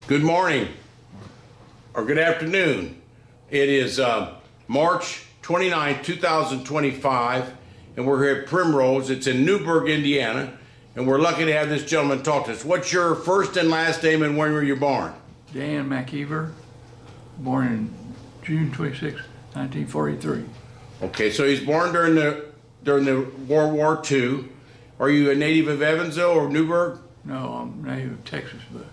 Good morning, or good afternoon. It is March 29, 2025, and we're here at Primrose. It's in Newburgh, Indiana, and we're lucky to have this gentleman talk to us. What's your first and last name, and when were you born? Dan MacEver, born in June 26, 1943. Okay, so he's born during the World War II. Are you a native of Evansville or Newburgh? No, I'm native of Texas, but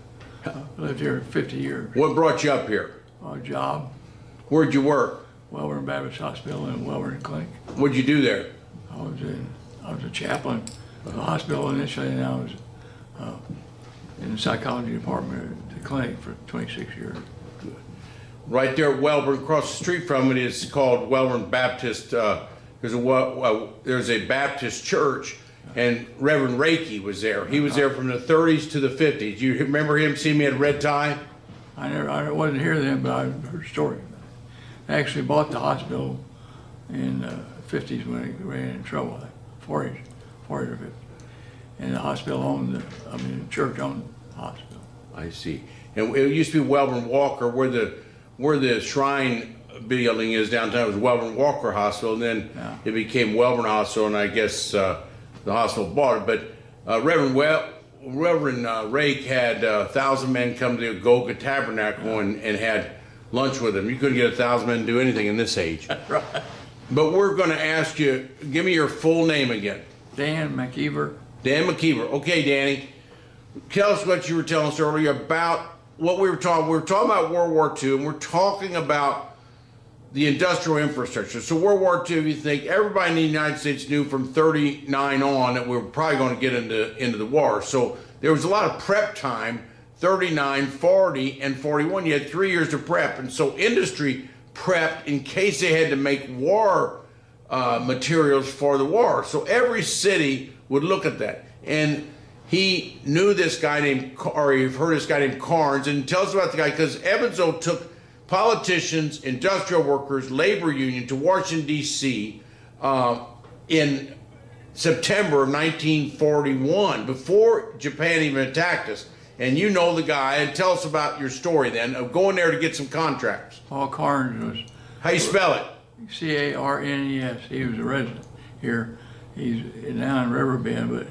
I lived here 50 years. What brought you up here? A job, Where'd you work? Welburn Baptist Hospital and Welburn Clinic. What'd you do there? I was a chaplain at the hospital initially, and I was in the psychology department at the clinic for 26 years. Right there at Welburn, across the street from it, is called Welburn Baptist. There's a Baptist church, and Reverend Reiki was there. He was there from the 30s to the 50s. You remember him seeing me at Red Tie? I wasn't here then, but I heard stories. I actually bought the hospital in the 50s when it ran in trouble, 40s or 50s. And the hospital owned the church owned the hospital. I see. And it used to be Welburn Walker, where the shrine building is downtown. It was Welburn Walker Hospital, and then it became Welburn Hospital, and I guess the hospital bought it. But Reverend Rake had 1,000 men come to the Golgotha Tabernacle and had lunch with him. You couldn't get 1,000 men to do anything in this age. Right. But we're going to ask you, give me your full name again. Dan MacEver. Dan MacEver. Okay, Danny, tell us what you were telling us earlier about what we were talking. We were talking about World War II, and we're talking about the industrial infrastructure. So World War II, you think everybody in the United States knew from 39 on that we were probably going to get into the war. So there was a lot of prep time, 39, 40, and 41. You had 3 years to prep. And so industry prepped in case they had to make war materials for the war. So every city would look at that. And he knew this guy named, or he heard this guy named Carnes, and tell us about the guy, because Evansville took politicians, industrial workers, labor union to Washington, D.C. In September of 1941, before Japan even attacked us. And you know the guy, and tell us about your story then of going there to get some contracts. Paul Carnes was. How you spell it? C-A-R-N-E-S. He was a resident here. He's now in Riverbend, but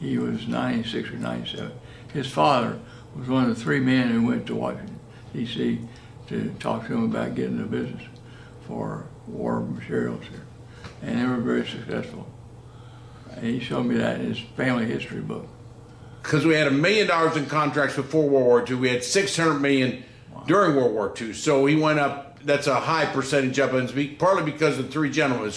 he was 96 or 97. His father was one of the 3 men who went to Washington, D.C. to talk to him about getting a business for war materials here. And they were very successful. And he showed me that in his family history book. Because we had $1 million in contracts before World War II. We had $600 million during World War II. So he went up, that's a high percentage up, and partly because of the 3 gentlemen.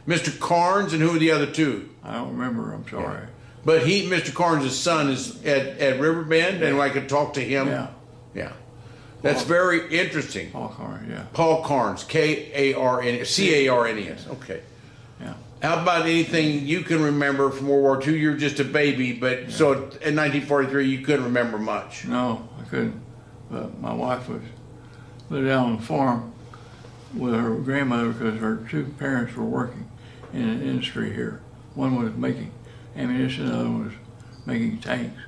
Mr. Carnes, and who were the other 2? I don't remember, I'm sorry. Yeah. But Mr. Carnes' son is at Riverbend, and I could talk to him. Yeah. Yeah. That's very interesting. Paul Carnes, yeah. Paul Carnes, K-A-R-N-E-S, C-A-R-N-E-S, okay. Yeah. How about anything you can remember from World War II? You were just a baby, but so in 1943 you couldn't remember much. No, I couldn't. But my wife lived out on the farm with her grandmother because her 2 parents were working in an industry here. One was making ammunition, the other one was making tanks.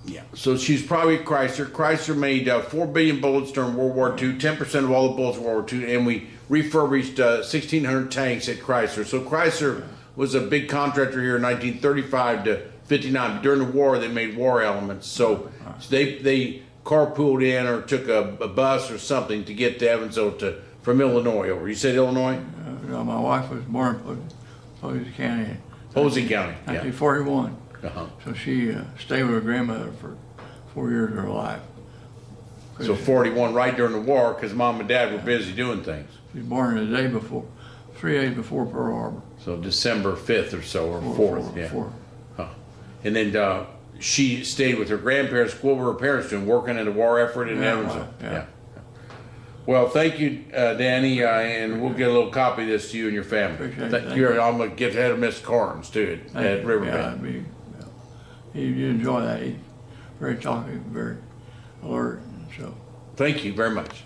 Yeah. So she's probably at Chrysler. Chrysler made 4 billion bullets during World War II, 10% of all the bullets in World War II, and we refurbished 1,600 tanks at Chrysler. So Chrysler was a big contractor here in 1935 to 59. But during the war, they made war elements. So they carpooled in or took a bus or something to get to Evansville from Illinois over. You said Illinois? No, my wife was born in Posey County. Posey County, yeah. 1941. Uh-huh. So she stayed with her grandmother for 4 years of her life. So 41, right during the war, because Mom and Dad were busy doing things. She was born the day before, 3 days before Pearl Harbor. So December 5th or so, or 4th, yeah. 4th. Huh. And then she stayed with her grandparents. What were her parents doing? Working in the war effort in Evansville? Yeah. Well, thank you, Danny, and we'll get a little copy of this to you and your family. Appreciate it. I'm going to get ahead of Miss Carnes, too, at Riverbend. Yeah, you enjoy that. He's very talkative, very alert. So. Thank you very much.